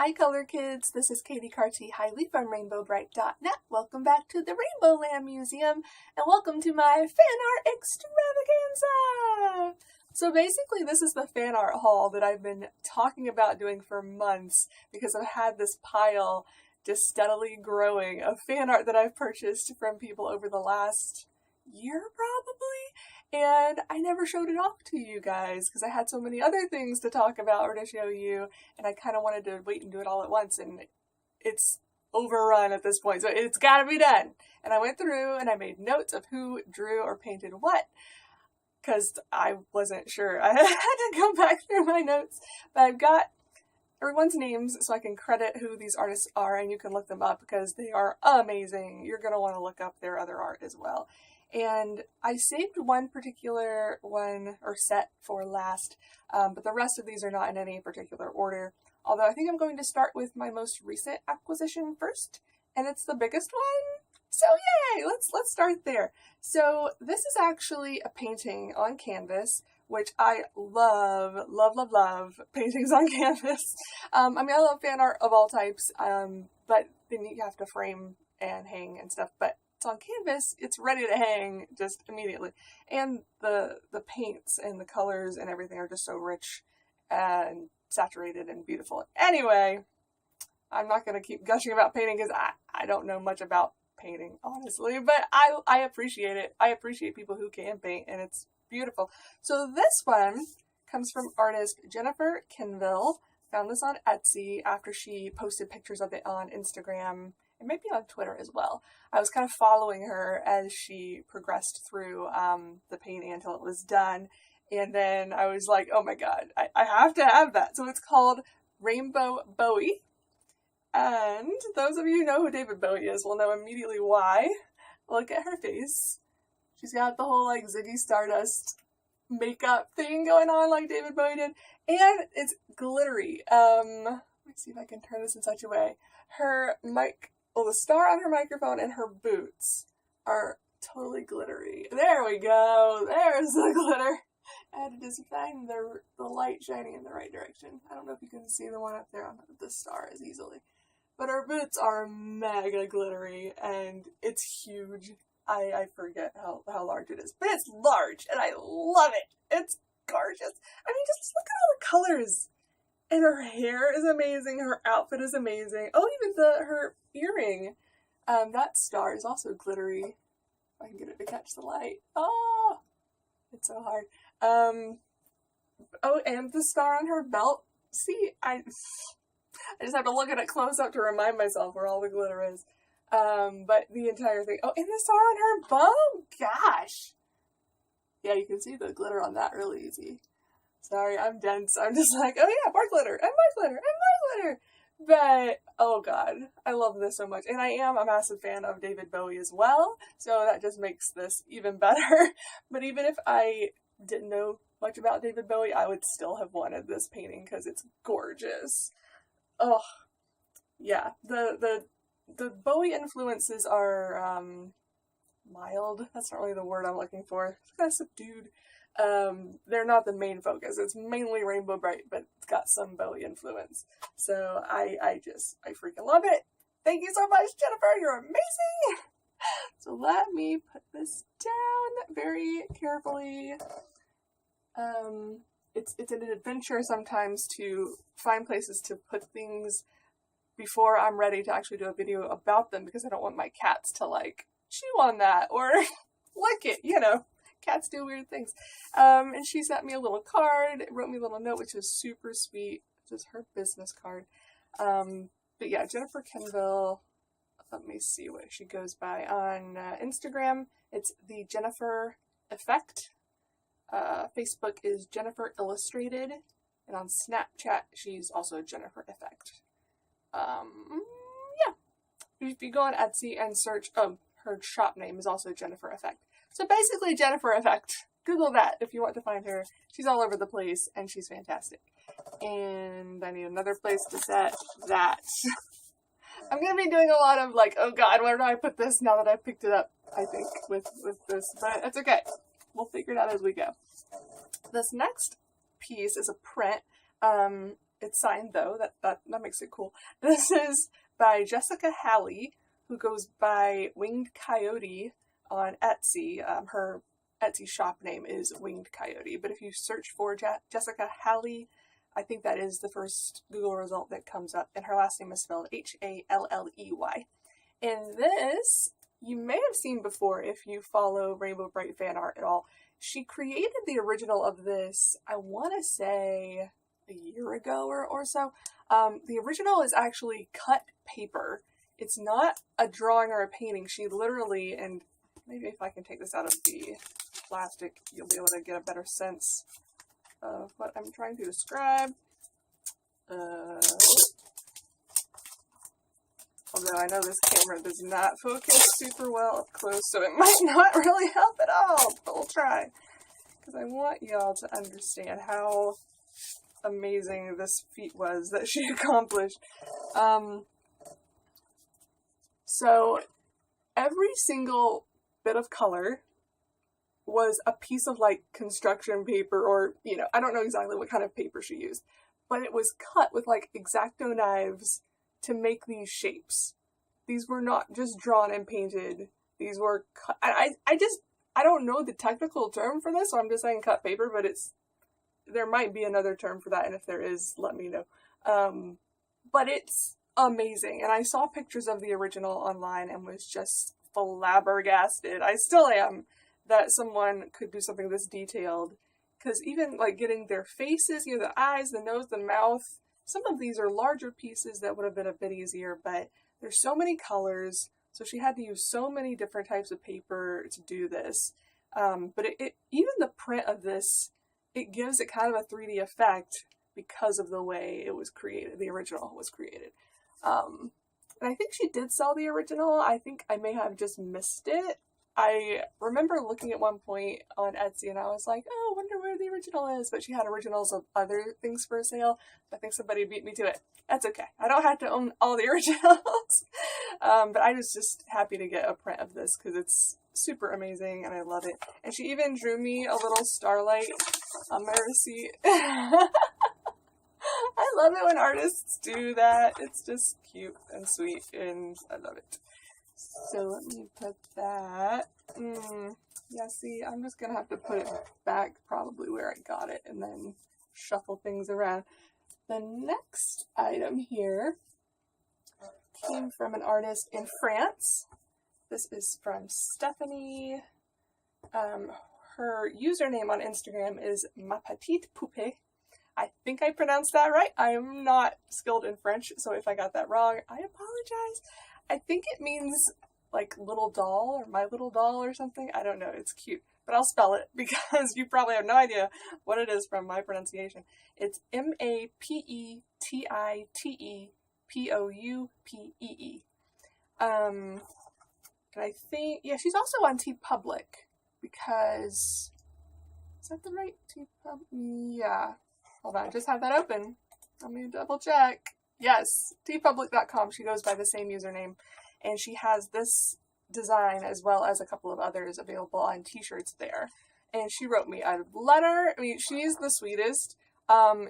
Hi color kids, this is Katie Carty Hiley from RainbowBrite.net. Welcome back to the Rainbow Land Museum and welcome to my fan art extravaganza! So basically this is the fan art haul that I've been talking about doing for months because I've had this pile just steadily growing of fan art that I've purchased from people over the last year probably, and I never showed it off to you guys because I had so many other things to talk about or to show you, and I kind of wanted to wait and do it all at once, and it's overrun at this point, so it's gotta be done. And I went through and I made notes of who drew or painted what because I wasn't sure. I had to go back through my notes, but I've got everyone's names so I can credit who these artists are, and you can look them up because they are amazing. You're going to want to look up their other art as well. And I saved one particular one or set for last, but the rest of these are not in any particular order. Although I think I'm going to start with my most recent acquisition first, and it's the biggest one. So yay! Let's start there. So this is actually a painting on canvas, which I love paintings on canvas. I mean, I love fan art of all types, but then you have to frame and hang and stuff, but it's on canvas, it's ready to hang just immediately. And the paints and the colors and everything are just so rich and saturated and beautiful. Anyway, I'm not going to keep gushing about painting because I don't know much about painting, honestly, but I appreciate it. I appreciate people who can paint, and it's beautiful. So this one comes from artist Jennifer Kenville. Found this on Etsy after she posted pictures of it on Instagram and maybe on Twitter as well. I was kind of following her as she progressed through the painting until it was done, and then I was like, oh my god, I have to have that. So it's called Rainbow Bowie, and those of you who know who David Bowie is will know immediately why. Look at her face. She's got the whole like Ziggy Stardust makeup thing going on like David Bowie did, and it's glittery. Let me see if I can turn this in such a way. The star on her microphone and her boots are totally glittery. There we go. There's the glitter. I had to just find the light shining in the right direction. I don't know if you can see the one up there on the star as easily, but her boots are mega glittery and it's huge. I forget how large it is, but it's large and I love it. It's gorgeous. I mean, just look at all the colors. And her hair is amazing. Her outfit is amazing. Oh, even her earring. That star is also glittery. If I can get it to catch the light. Oh, it's so hard. Oh, and the star on her belt. See, I just have to look at it close up to remind myself where all the glitter is. But the entire thing. Oh, and the star on her bow. Gosh. Yeah, you can see the glitter on that really easy. Sorry, I'm dense. I'm just like, oh yeah, more glitter, and more glitter, and more glitter. But, oh god, I love this so much. And I am a massive fan of David Bowie as well, so that just makes this even better. But even if I didn't know much about David Bowie, I would still have wanted this painting because it's gorgeous. Oh, yeah. The Bowie influences are, mild. That's not really the word I'm looking for. It's kind of subdued. They're not the main focus. It's mainly Rainbow Brite, but it's got some Bowie influence. So I freaking love it. Thank you so much, Jennifer. You're amazing. So let me put this down very carefully. It's an adventure sometimes to find places to put things before I'm ready to actually do a video about them because I don't want my cats to like chew on that or lick it, you know. Cats do weird things. And she sent me a little card, wrote me a little note, which was super sweet. Just her business card. But yeah, Jennifer Kenville, let me see what she goes by. On Instagram, it's the Jennifer Effect. Facebook is Jennifer Illustrated. And on Snapchat, she's also Jennifer Effect. Yeah. If you go on Etsy and search, her shop name is also Jennifer Effect. So basically, Jennifer Effect. Google that if you want to find her. She's all over the place, and she's fantastic. And I need another place to set that. I'm going to be doing a lot of like, oh god, where do I put this now that I've picked it up, I think, with this. But it's okay. We'll figure it out as we go. This next piece is a print. It's signed though, that makes it cool. This is by Jessica Halley, who goes by Winged Coyote on Etsy. Her Etsy shop name is Winged Coyote, but if you search for Jessica Halley, I think that is the first Google result that comes up, and her last name is spelled Halley. And this, you may have seen before if you follow Rainbow Brite fan art at all. She created the original of this, I want to say, a year ago or so. The original is actually cut paper. It's not a drawing or a painting. She literally, and maybe if I can take this out of the plastic, you'll be able to get a better sense of what I'm trying to describe. Although I know this camera does not focus super well up close, so it might not really help at all, but we'll try. Because I want y'all to understand how amazing this feat was that she accomplished. So every single bit of color was a piece of like construction paper, or, you know, I don't know exactly what kind of paper she used, but it was cut with like X-Acto knives to make these shapes. These were not just drawn and painted. These were cut. I don't know the technical term for this, so I'm just saying cut paper, but there might be another term for that, and if there is, let me know. But it's amazing, and I saw pictures of the original online and was just flabbergasted. I still am, that someone could do something this detailed, because even like getting their faces, you know, the eyes, the nose, the mouth, some of these are larger pieces that would have been a bit easier, but there's so many colors, so she had to use so many different types of paper to do this. But even the print of this, it gives it kind of a 3D effect because of the way it was created, the original was created. And I think she did sell the original. I think I may have just missed it. I remember looking at one point on Etsy and I was like, oh, I wonder where the original is. But she had originals of other things for sale. I think somebody beat me to it. That's okay. I don't have to own all the originals. But I was just happy to get a print of this because it's super amazing and I love it. And she even drew me a little starlight on my receipt. I love it when artists do that. It's just cute and sweet and I love it. So let me put that, yeah, see, I'm just going to have to put it back probably where I got it and then shuffle things around. The next item here came from an artist in France. This is from Stephanie. Her username on Instagram is Ma Petite Poupée. I think I pronounced that right. I am not skilled in French, so if I got that wrong, I apologize. I think it means like little doll or my little doll or something. I don't know. It's cute. But I'll spell it because you probably have no idea what it is from my pronunciation. It's MAPETITEPOUPEE. And I think, yeah, she's also on TeePublic because, is that the right TeePublic? Yeah. Hold on, just have that open. Let me double check. Yes, teepublic.com. She goes by the same username. And she has this design as well as a couple of others available on t-shirts there. And she wrote me a letter. I mean, she's the sweetest.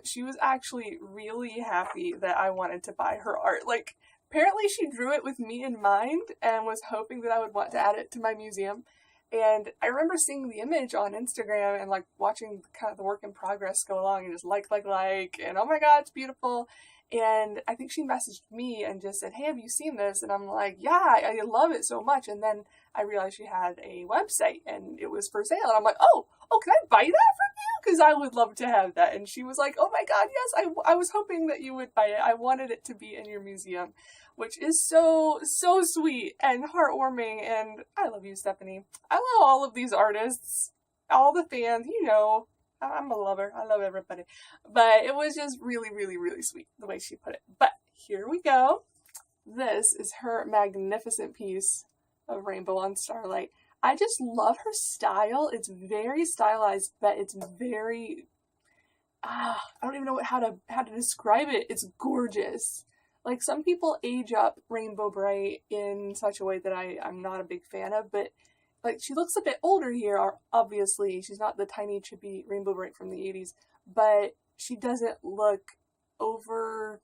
She was actually really happy that I wanted to buy her art. Like, apparently she drew it with me in mind and was hoping that I would want to add it to my museum. And I remember seeing the image on Instagram and like watching kind of the work in progress go along and just like, and oh my god, it's beautiful. And I think she messaged me and just said, hey, have you seen this? And I'm like, yeah, I love it so much. And then I realized she had a website and it was for sale. And I'm like, oh, can I buy that from you? Because I would love to have that. And she was like, oh my god, yes, I was hoping that you would buy it. I wanted it to be in your museum, which is so sweet and heartwarming. And I love you, Stephanie. I love all of these artists, all the fans, you know. I'm a lover. I love everybody. But it was just really sweet the way she put it. But here we go. This is her magnificent piece of Rainbow on Starlight. I just love her style. It's very stylized, but it's very, I don't even know how to describe it. It's gorgeous. Like, some people age up Rainbow Brite in such a way that I'm not a big fan of, but like, she looks a bit older here, obviously. She's not the tiny, chippy Rainbow Brite from the 80s, but she doesn't look over,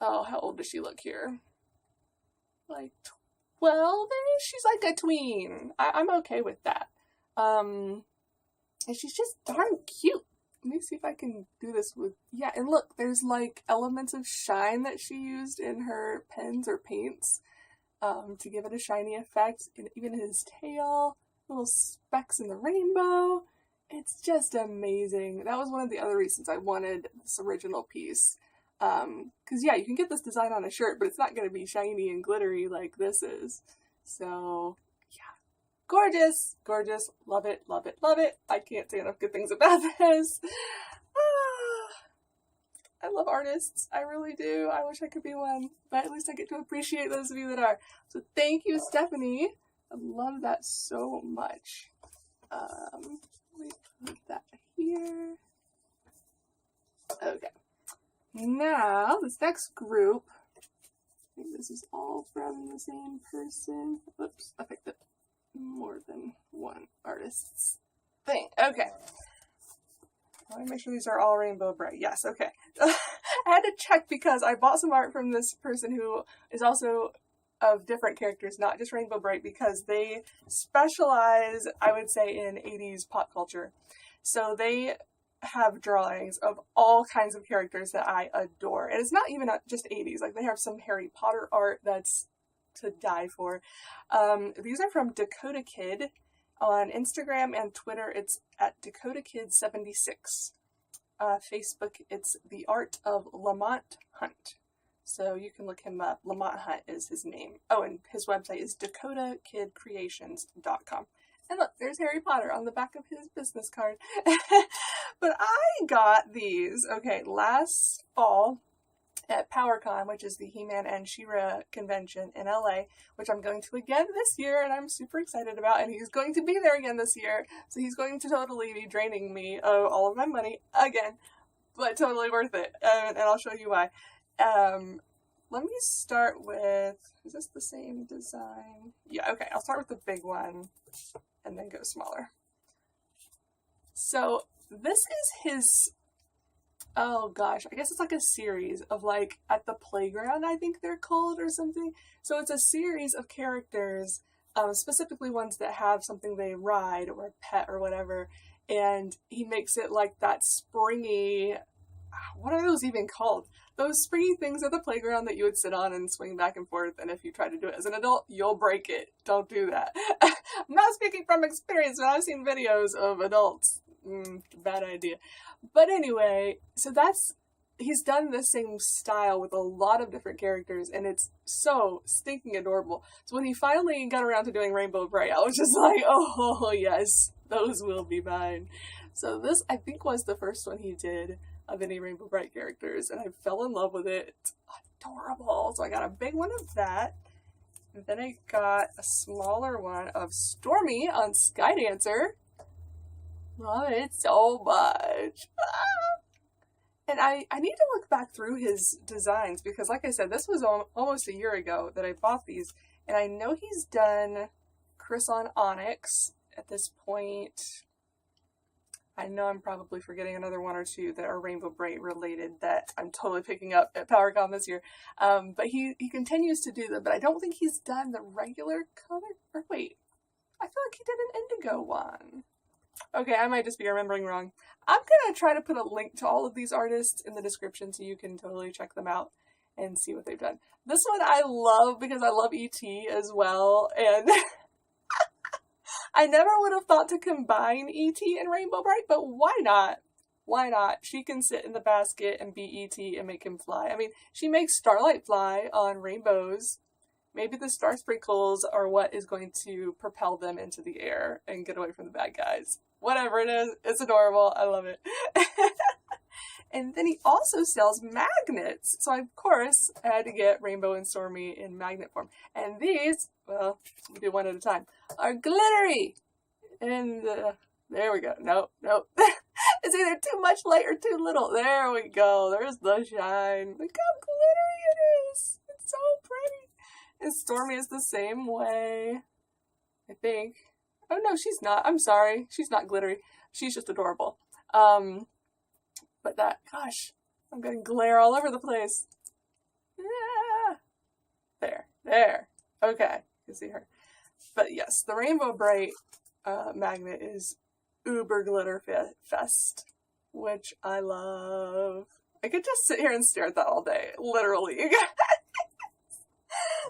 oh, how old does she look here? Like 12-ish? She's like a tween. I'm okay with that. And she's just darn cute. Let me see if I can do this with, yeah, and look, there's like elements of shine that she used in her pens or paints to give it a shiny effect, and even his tail, little specks in the rainbow. It's just amazing. That was one of the other reasons I wanted this original piece. Because yeah, you can get this design on a shirt, but it's not going to be shiny and glittery like this is. So gorgeous, gorgeous, love it, love it, love it. I can't say enough good things about this. I love artists, I really do. I wish I could be one, but at least I get to appreciate those of you that are. So thank you, Stephanie. I love that so much. Let me put that here. Okay. Now, this next group, I think this is all from the same person. Oops, I picked up more than one artist's thing. Okay. Let me make sure these are all Rainbow Brite. Yes, okay. I had to check because I bought some art from this person who is also of different characters, not just Rainbow Brite, because they specialize, I would say, in 80s pop culture. So they have drawings of all kinds of characters that I adore. And it's not even just 80s. Like, they have some Harry Potter art that's to die for. These are from Dakota Kid. On Instagram and Twitter, it's at Dakota Kid 76. Facebook, it's The Art of Lamont Hunt. So you can look him up. Lamont Hunt is his name. Oh, and his website is dakotakidcreations.com. And look, there's Harry Potter on the back of his business card. But I got these, okay, last fall at PowerCon, which is the He-Man and She-Ra convention in LA, which I'm going to again this year, and I'm super excited about, and he's going to be there again this year, so he's going to totally be draining me of all of my money again, but totally worth it, and I'll show you why. Let me start with, is this the same design? Yeah, okay, I'll start with the big one, and then go smaller. So, this is his, oh gosh, I guess it's like a series of, like, At the Playground, I think they're called, or something. So it's a series of characters, specifically ones that have something they ride or pet or whatever, and he makes it like that springy, what are those even called? Those springy things at the playground that you would sit on and swing back and forth, and if you try to do it as an adult, you'll break it. Don't do that. I'm not speaking from experience, but I've seen videos of adults. Bad idea. But anyway, so he's done the same style with a lot of different characters, and it's so stinking adorable. So when he finally got around to doing Rainbow Brite, I was just like, oh yes, those will be mine. So this, I think, was the first one he did of any Rainbow Brite characters, and I fell in love with it. It's adorable. So I got a big one of that, and then I got a smaller one of Stormy on Skydancer. Love it so much. And I need to look back through his designs, because like I said, this was almost a year ago that I bought these, and I know he's done Chris on Onyx at this point. I know I'm probably forgetting another one or two that are Rainbow Brite related that I'm totally picking up at PowerCon this year. But he continues to do them, but I don't think he's done the regular color. Or wait, I feel like he did an indigo one. Okay, I might just be remembering wrong. I'm gonna try to put a link to all of these artists in the description so you can totally check them out and see what they've done. This one I love because I love E.T. as well, and I never would have thought to combine E.T. and Rainbow Brite, but why not? Why not? She can sit in the basket and be E.T. and make him fly. I mean, she makes Starlight fly on rainbows. Maybe the star sprinkles are what is going to propel them into the air and get away from the bad guys. Whatever it is, it's adorable. I love it. And then he also sells magnets. So I, of course, had to get Rainbow and Stormy in magnet form. And these, well, we'll do one at a time, are glittery. And there we go. Nope. It's either too much light or too little. There we go. There's the shine. Look how glittery it is. It's so pretty. And Stormy is the same way, I think. Oh no, she's not. I'm sorry. She's not glittery. She's just adorable. But that, gosh, I'm getting glare all over the place. Yeah. There. Okay, you can see her. But yes, the Rainbow Brite magnet is uber glitter fest, which I love. I could just sit here and stare at that all day, literally. You guys.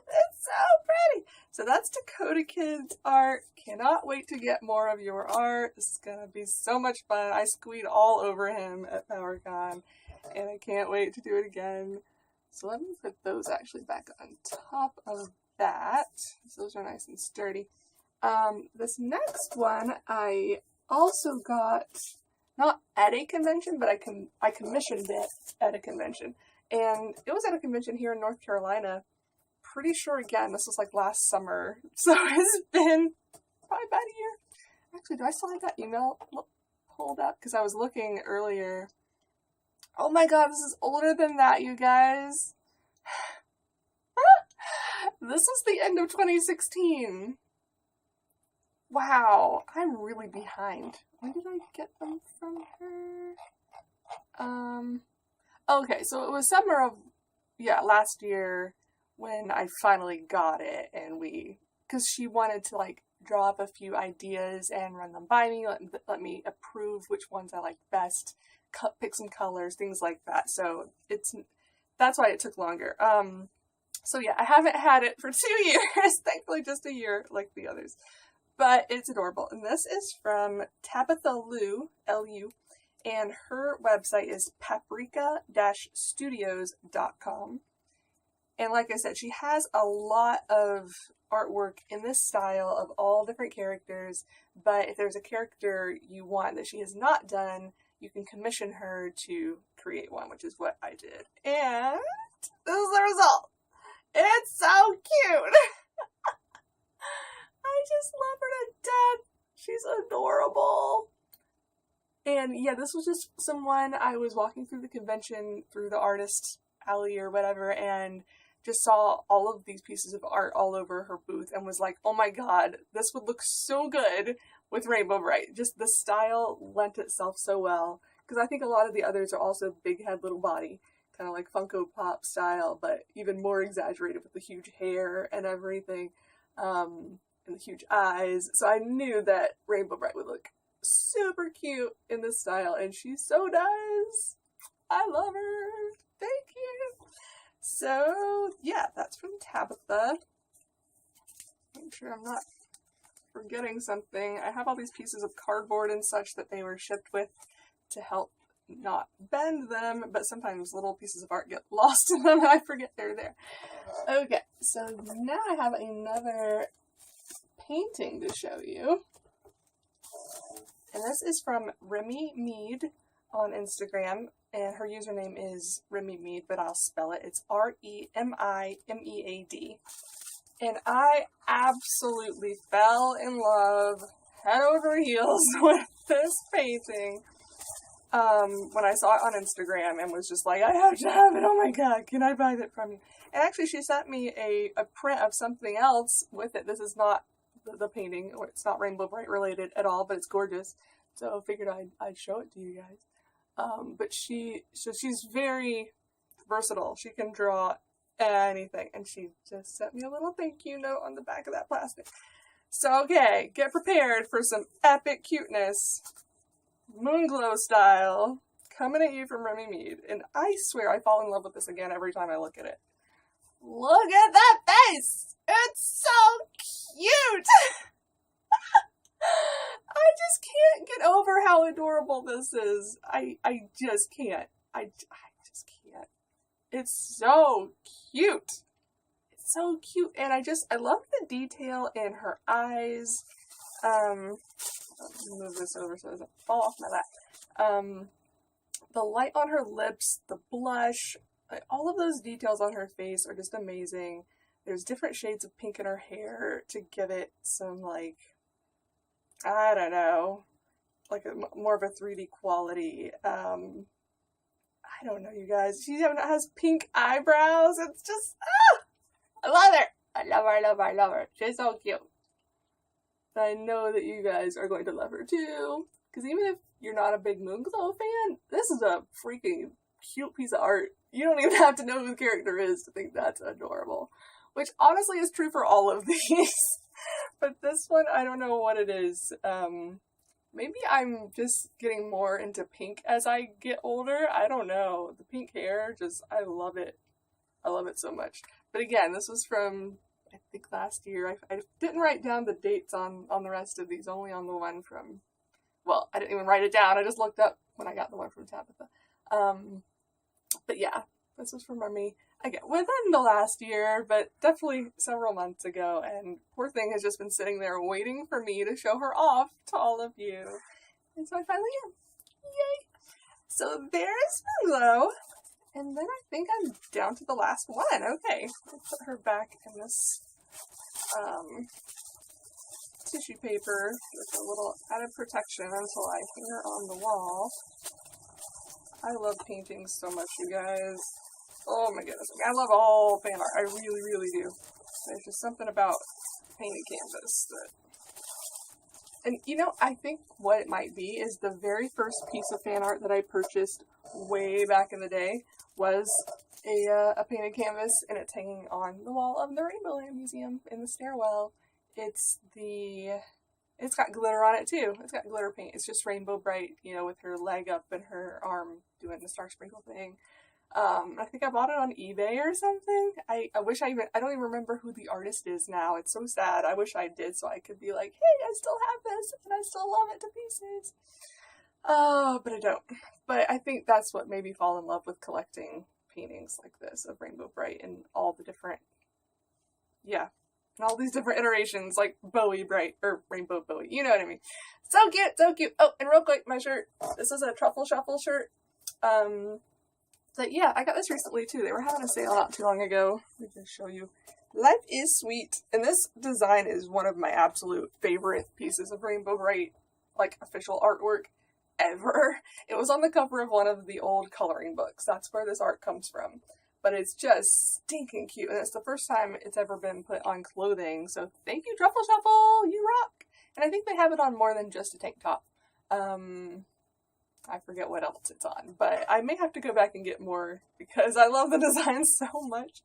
It's so pretty. So that's Dakota Kid's art. Cannot wait to get more of your art. This is gonna be so much fun. I squeed all over him at PowerCon, and I can't wait to do it again. So let me put those actually back on top of that. So those are nice and sturdy. This next one I also got, not at a convention, but I commissioned it at a convention. And it was at a convention here in North Carolina. Pretty sure, again, this was like last summer. So it's been probably about a year. Actually, do I still have that email pulled up? Because I was looking earlier. Oh my god, this is older than that, you guys. This was the end of 2016. Wow, I'm really behind. When did I get them from her? Okay, so it was summer of, last year when I finally got it, and because she wanted to like draw up a few ideas and run them by me, let me approve which ones I liked best, pick some colors, things like that. So that's why it took longer. So yeah, I haven't had it for 2 years, thankfully just a year like the others. But it's adorable. And this is from Tabitha Lu, L-U, and her website is paprika-studios.com. And like I said, she has a lot of artwork in this style of all different characters, but if there's a character you want that she has not done, you can commission her to create one, which is what I did. And this is the result. It's so cute! I just love her to death. She's adorable. And yeah, this was just someone I was walking through the convention, through the artist alley or whatever, and just saw all of these pieces of art all over her booth and was like, oh my god, this would look so good with Rainbow Brite. Just the style lent itself so well. Because I think a lot of the others are also big head, little body. Kind of like Funko Pop style, but even more exaggerated with the huge hair and everything. And the huge eyes. So I knew that Rainbow Brite would look super cute in this style, and she so does. I love her. Thank you. So yeah, that's from Tabitha. Make sure I'm not forgetting something. I have all these pieces of cardboard and such that they were shipped with to help not bend them, but sometimes little pieces of art get lost in them and I forget they're there. Okay, so now I have another painting to show you. And this is from Remy Mead on Instagram, and her username is Remy Mead, but I'll spell it. It's R-E-M-I-M-E-A-D. And I absolutely fell in love, head over heels, with this painting when I saw it on Instagram and was just like, I have to have it, oh my god, can I buy that from you? And actually she sent me a print of something else with it. This is not the painting, or it's not Rainbow Brite related at all, but it's gorgeous. So I figured I'd show it to you guys. But she's very versatile. She can draw anything, and she just sent me a little thank you note on the back of that plastic. So okay, get prepared for some epic cuteness, Moonglow style, coming at you from Remy Mead. And I swear I fall in love with this again every time I look at it. Look at that face! It's so cute! I just can't get over how adorable this is. I just can't. I just can't. It's so cute. It's so cute. And I love the detail in her eyes. Let me move this over so it doesn't fall off my lap. The light on her lips, the blush, all of those details on her face are just amazing. There's different shades of pink in her hair to give it some, like, I don't know, like more of a 3D quality. I don't know, you guys. She has pink eyebrows. It's just, I love her. I love her, I love her, I love her. She's so cute. I know that you guys are going to love her too. Because even if you're not a big Moonglow fan, this is a freaking cute piece of art. You don't even have to know who the character is to think that's adorable. Which honestly is true for all of these. But this one, I don't know what it is. Maybe I'm just getting more into pink as I get older. I don't know. The pink hair, I love it. I love it so much. But again, this was from, I think, last year. I didn't write down the dates on the rest of these, only on the one from, well, I didn't even write it down. I just looked up when I got the one from Tabitha. But yeah, this was from me, again, within the last year, but definitely several months ago, and poor thing has just been sitting there waiting for me to show her off to all of you. And so I finally am. Yay! So there's Willow, and then I think I'm down to the last one. Okay, I'll put her back in this tissue paper with a little added protection until I hang her on the wall. I love painting so much, you guys. Oh my goodness. I love all fan art. I really, really do. There's just something about painted canvas that... And you know, I think what it might be is the very first piece of fan art that I purchased way back in the day was a painted canvas, and it's hanging on the wall of the Rainbow Land Museum in the stairwell. It's got glitter on it too. It's got glitter paint. It's just Rainbow Brite, you know, with her leg up and her arm doing the star sprinkle thing. I think I bought it on eBay or something. I don't even remember who the artist is now. It's so sad. I wish I did so I could be like, hey, I still have this and I still love it to pieces. But I don't. But I think that's what made me fall in love with collecting paintings like this of Rainbow Brite and all the different, and all these different iterations, like Bowie Brite, or Rainbow Bowie, you know what I mean. So cute, so cute. Oh, and real quick, my shirt. This is a Truffle Shuffle shirt. But yeah, I got this recently too. They were having a sale not too long ago. Let me just show you. Life is Sweet. And this design is one of my absolute favorite pieces of Rainbow Brite, like, official artwork ever. It was on the cover of one of the old coloring books. That's where this art comes from. But it's just stinking cute, and it's the first time it's ever been put on clothing, so thank you, Truffle Shuffle! You rock! And I think they have it on more than just a tank top. I forget what else it's on, but I may have to go back and get more, because I love the design so much.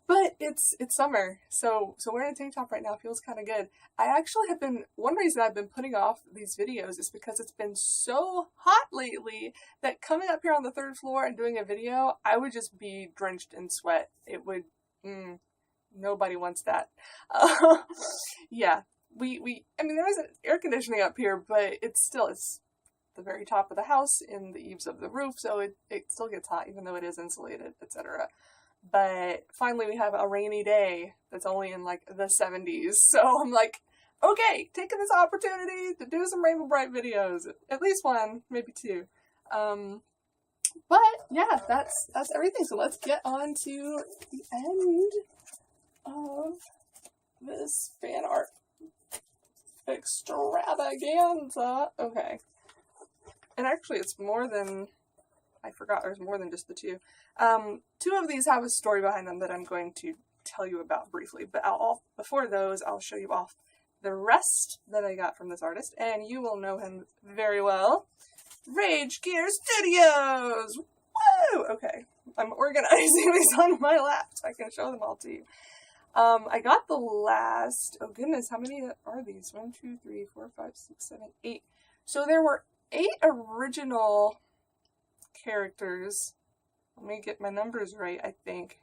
But it's summer, so wearing a tank top right now feels kind of good. I actually have been, one reason I've been putting off these videos is because it's been so hot lately that coming up here on the 3rd floor and doing a video, I would just be drenched in sweat. It would, nobody wants that. Yeah, I mean, there isn't air conditioning up here, but it's the very top of the house in the eaves of the roof, so it still gets hot even though it is insulated, etc. But finally we have a rainy day that's only in like the 70s, so I'm like, okay, taking this opportunity to do some Rainbow Brite videos. At least one, maybe two. But yeah, that's everything. So let's get on to the end of this fan art extravaganza. Okay. And actually it's more than, I forgot there's more than just the two. Two of these have a story behind them that I'm going to tell you about briefly, but before those, I'll show you off the rest that I got from this artist, and you will know him very well. Rage Gear Studios! Woo! Okay, I'm organizing these on my lap so I can show them all to you. I got the last, oh goodness, how many are these? 1, 2, 3, 4, 5, 6, 7, 8. So there were 8 original characters. Let me get my numbers right, I think.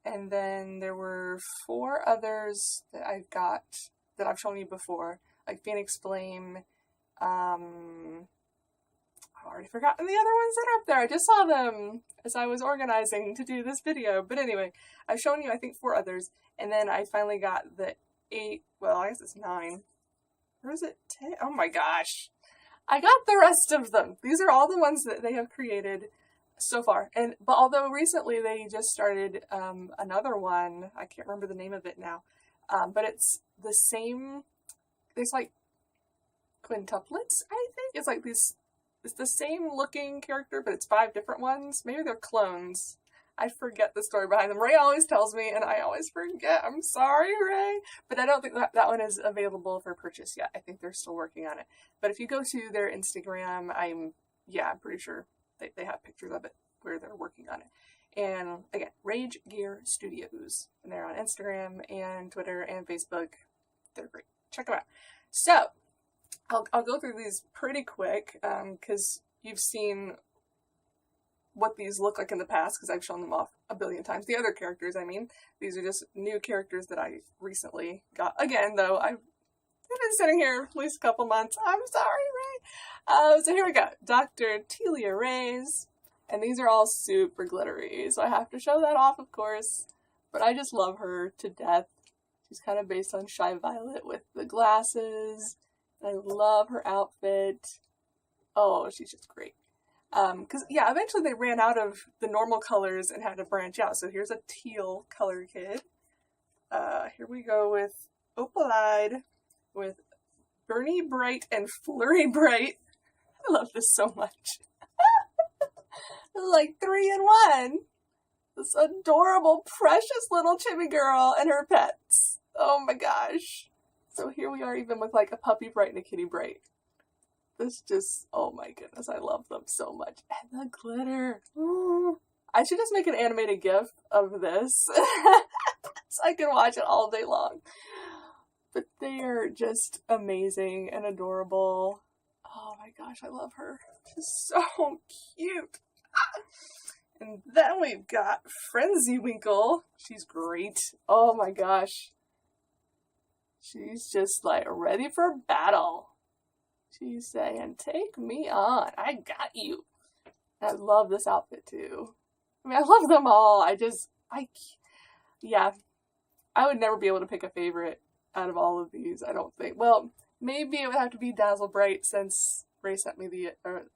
And then there were 4 others that I've got, that I've shown you before. Like Phoenix Flame. I've already forgotten the other ones that are up there. I just saw them as I was organizing to do this video. But anyway, I've shown you, I think, 4 others. And then I finally got the 8, well, I guess it's 9. Or is it 10? Oh my gosh. I got the rest of them. These are all the ones that they have created so far. But although recently they just started another one, I can't remember the name of it now, but it's the same, there's like quintuplets, I think. It's like these, it's the same looking character, but it's 5 different ones. Maybe they're clones. I forget the story behind them. Ray always tells me, and I always forget. I'm sorry, Ray. But I don't think that one is available for purchase yet. I think they're still working on it. But if you go to their Instagram, I'm pretty sure they have pictures of it where they're working on it. And again, Rage Gear Studios. And they're on Instagram and Twitter and Facebook. They're great. Check them out. So, I'll go through these pretty quick, because you've seen what these look like in the past, because I've shown them off a billion times. The other characters, I mean. These are just new characters that I recently got. Again, though, I've been sitting here at least a couple months. I'm sorry, Ray. So here we go. Dr. Telia Reyes. And these are all super glittery, so I have to show that off, of course. But I just love her to death. She's kind of based on Shy Violet with the glasses. I love her outfit. Oh, she's just great. Because, yeah, eventually they ran out of the normal colors and had to branch out. So here's a teal color kid. Here we go with Opal-eyed, with Bernie Brite and Flurry Brite. I love this so much. Like 3 in 1. This adorable, precious little chibi girl and her pets. Oh my gosh. So here we are even with like a puppy Brite and a kitty Brite. This just, oh my goodness, I love them so much. And the glitter. Ooh. I should just make an animated GIF of this. So I can watch it all day long. But they are just amazing and adorable. Oh my gosh, I love her. She's so cute. And then we've got Frenzy Winkle. She's great. Oh my gosh. She's just like ready for battle. She's saying, take me on. I got you. And I love this outfit too. I mean, I love them all. Yeah. I would never be able to pick a favorite out of all of these, I don't think. Well, maybe it would have to be Dazzle Brite, since Ray sent me the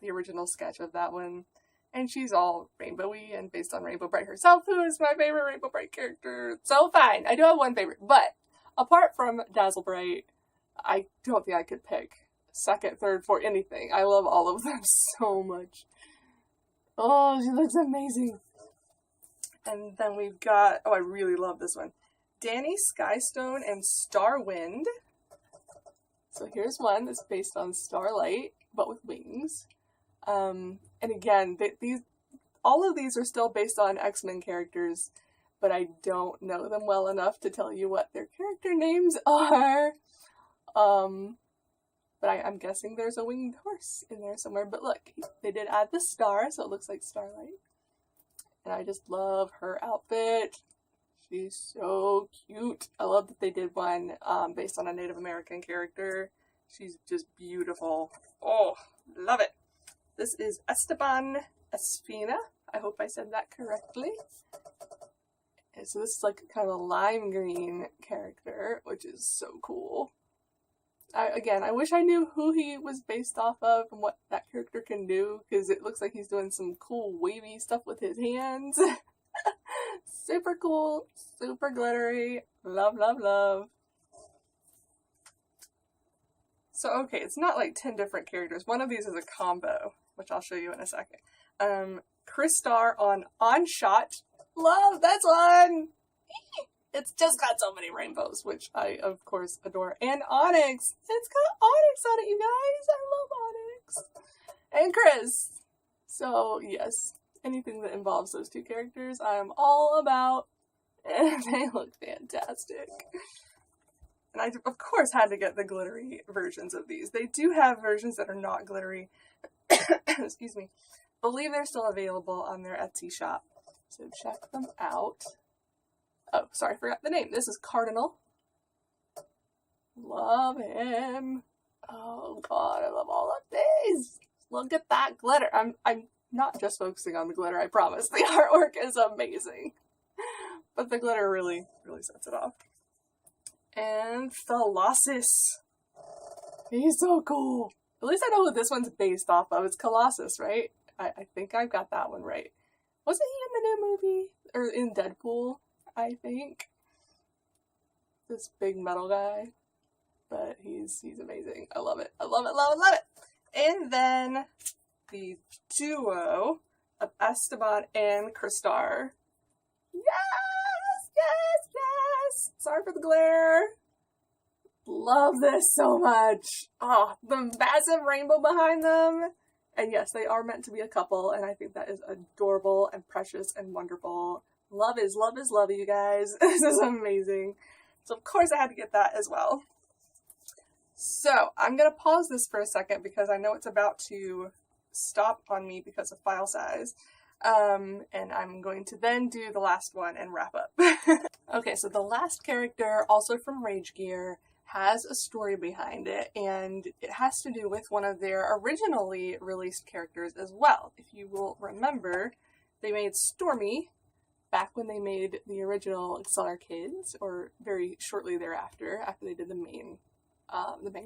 original sketch of that one. And she's all rainbowy and based on Rainbow Brite herself, who is my favorite Rainbow Brite character. So fine, I do have one favorite. But apart from Dazzle Brite, I don't think I could pick second, third, fourth, anything. I love all of them so much. Oh, she looks amazing. And then we've got, oh, I really love this one. Danny Skystone and Starwind. So here's one that's based on Starlight, but with wings. And again, all of these are still based on X-Men characters, but I don't know them well enough to tell you what their character names are. But I'm guessing there's a winged horse in there somewhere. But look, they did add the star, so it looks like Starlight. And I just love her outfit. She's so cute. I love that they did one based on a Native American character. She's just beautiful. Oh, love it. This is Esteban Espina. I hope I said that correctly. And so this is like kind of a lime green character, which is so cool. I wish I knew who he was based off of and what that character can do, because it looks like he's doing some cool wavy stuff with his hands. Super cool, super glittery. Love, love, love. So, okay, it's not like 10 different characters. One of these is a combo, which I'll show you in a second. Crystar on Shot. Love this one! It's just got so many rainbows, which I, of course, adore. And Onyx! It's got Onyx on it, you guys! I love Onyx! And Chris! So, yes, anything that involves those two characters, I'm all about. And they look fantastic. And I, of course, had to get the glittery versions of these. They do have versions that are not glittery. Excuse me. Believe they're still available on their Etsy shop. So check them out. Oh, sorry, I forgot the name. This is Cardinal. Love him. Oh god, I love all of these. Look at that glitter. I'm not just focusing on the glitter, I promise. The artwork is amazing. But the glitter really sets it off. And Colossus. He's so cool. At least I know who this one's based off of. It's Colossus, right? I think I've got that one right. Wasn't he in the new movie? Or in Deadpool, I think. This big metal guy. But he's amazing. I love it. I love it, love it, love it. And then the duo of Esteban and Crystar. Yes, yes, yes. Sorry for the glare. Love this so much. Oh, the massive rainbow behind them. And yes, they are meant to be a couple, and I think that is adorable and precious and wonderful. Love is love, you guys. This is amazing. So of course I had to get that as well. So I'm going to pause this for a second because I know it's about to stop on me because of file size. And I'm going to then do the last one and wrap up. Okay, so the last character, also from Rage Gear, has a story behind it, and it has to do with one of their originally released characters as well. If you will remember, they made Stormy back when they made the original Exceller Kids, or very shortly thereafter, after they did the main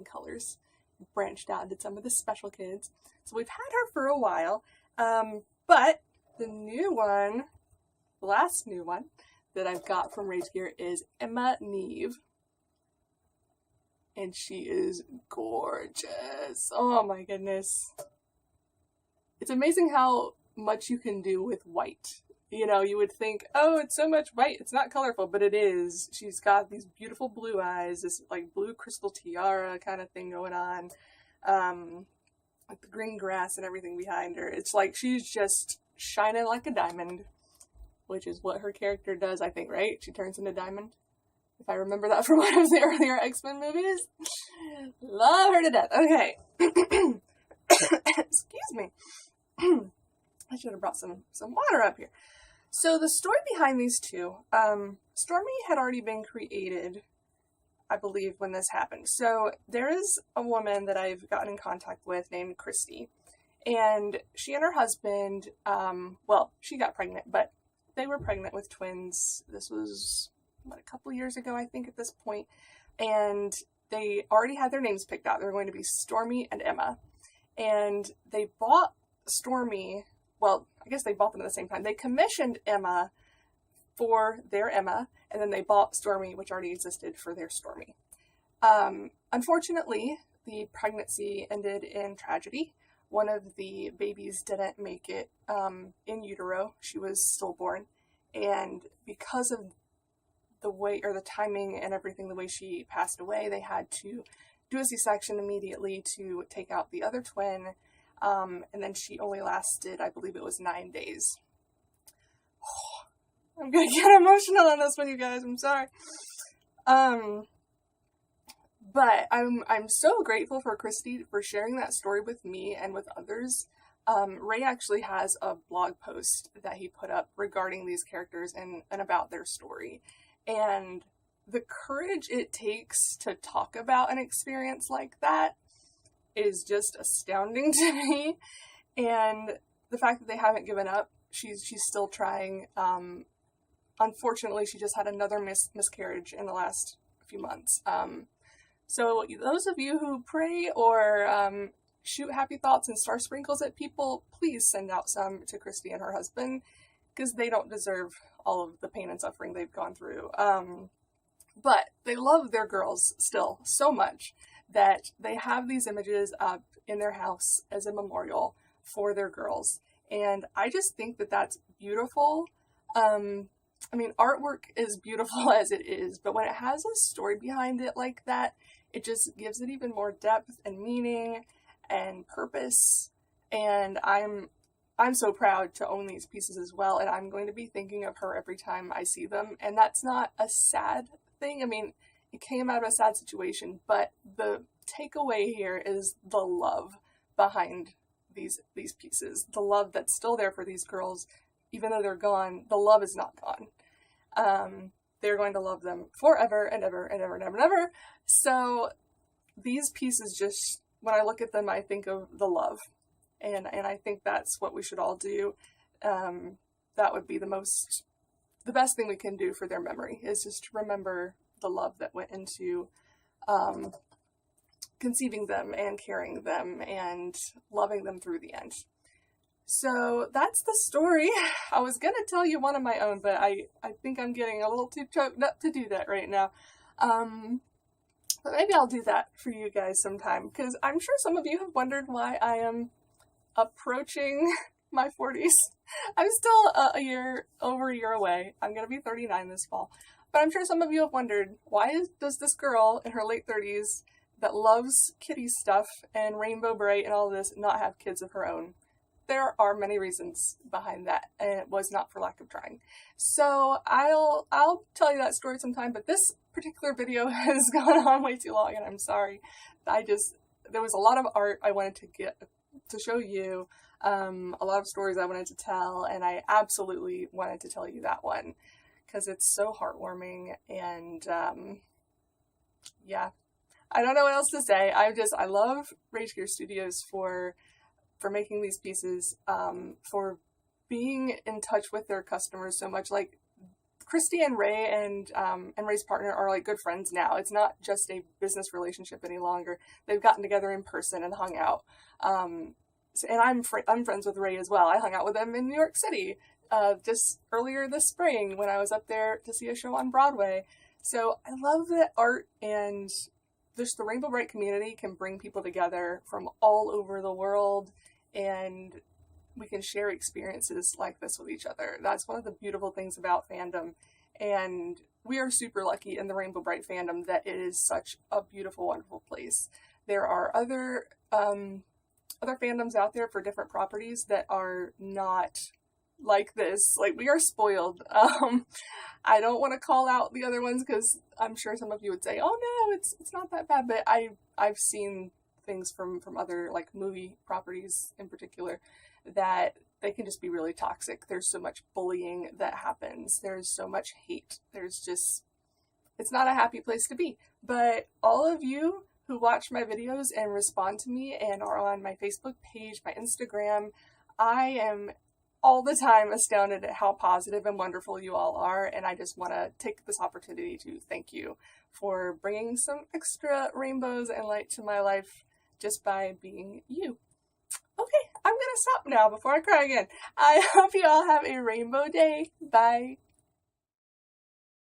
colors, branched out and did some of the special kids. So we've had her for a while, but the new one, the last new one that I've got from Rage Gear is Emma Neve. And she is gorgeous. Oh my goodness. It's amazing how much you can do with white. You know, you would think, oh, it's so much white, it's not colorful, but it is. She's got these beautiful blue eyes, this like blue crystal tiara kind of thing going on. Like the green grass and everything behind her. It's like she's just shining like a diamond, which is what her character does, I think, right? She turns into diamond. If I remember that from one of the earlier X-Men movies. Love her to death. Okay. Excuse me. I should have brought some water up here. So the story behind these two, Stormy had already been created, I believe, when this happened. So there is a woman that I've gotten in contact with named Christy. And she and her husband, well, she got pregnant, but they were pregnant with twins. This was a couple years ago, I think, at this point, and they already had their names picked out. They were going to be Stormy and Emma, and they bought Stormy, well, I guess they bought them at the same time. They commissioned Emma for their Emma, and then they bought Stormy, which already existed, for their Stormy. Unfortunately, the pregnancy ended in tragedy. One of the babies didn't make it in utero. She was stillborn, and because of the way, or the timing and everything, the way she passed away, they had to do a C-section immediately to take out the other twin, and then she only lasted, I believe it was 9 days. Oh, I'm gonna get emotional on this one, you guys, I'm sorry. But I'm so grateful for Christy for sharing that story with me and with others. Ray actually has a blog post that he put up regarding these characters and about their story. And the courage it takes to talk about an experience like that is just astounding to me. And the fact that they haven't given up, she's still trying. Unfortunately, she just had another miscarriage in the last few months. So those of you who pray or shoot happy thoughts and star sprinkles at people, please send out some to Christy and her husband, because they don't deserve all of the pain and suffering they've gone through. But they love their girls still so much that they have these images up in their house as a memorial for their girls. And I just think that that's beautiful. I mean, artwork is beautiful as it is, but when it has a story behind it like that, it just gives it even more depth and meaning and purpose. And I'm so proud to own these pieces as well, and I'm going to be thinking of her every time I see them. And that's not a sad thing. I mean, it came out of a sad situation, but the takeaway here is the love behind these pieces. The love that's still there for these girls, even though they're gone, the love is not gone. They're going to love them forever and ever and ever and ever and ever. So these pieces, just, when I look at them, I think of the love. And I think that's what we should all do. That would be the best thing we can do for their memory, is just to remember the love that went into conceiving them and carrying them and loving them through the end. So that's the story. I was going to tell you one of my own, but I think I'm getting a little too choked up to do that right now. But maybe I'll do that for you guys sometime, because I'm sure some of you have wondered why I am approaching my 40s. I'm still over a year away. I'm going to be 39 this fall. But I'm sure some of you have wondered, why does this girl in her late 30s that loves kitty stuff and Rainbow Brite and all this not have kids of her own. There are many reasons behind that, and it was not for lack of trying. So I'll tell you that story sometime, but this particular video has gone on way too long, and I'm sorry. There was a lot of art I wanted to show you, a lot of stories I wanted to tell, and I absolutely wanted to tell you that one, because it's so heartwarming, and yeah. I don't know what else to say. I love Rage Gear Studios for making these pieces, for being in touch with their customers so much. Like, Christy and Ray and Ray's partner are like good friends now. It's not just a business relationship any longer. They've gotten together in person and hung out. And I'm friends with Ray as well. I hung out with them in New York City just earlier this spring when I was up there to see a show on Broadway. So I love that art and just the Rainbow Brite community can bring people together from all over the world, and we can share experiences like this with each other. That's one of the beautiful things about fandom, and we are super lucky in the Rainbow Brite fandom that it is such a beautiful, wonderful place. There are other fandoms out there for different properties that are not like this. Like, we are spoiled. I don't want to call out the other ones because I'm sure some of you would say, oh no, it's not that bad, but I've seen things from other, like, movie properties in particular, that they can just be really toxic. There's so much bullying that happens. There's so much hate. It's not a happy place to be. But all of you who watch my videos and respond to me and are on my Facebook page, my Instagram, I am all the time astounded at how positive and wonderful you all are, and I just want to take this opportunity to thank you for bringing some extra rainbows and light to my life just by being you. Okay, I'm gonna stop now before I cry again. I hope you all have a rainbow day. Bye.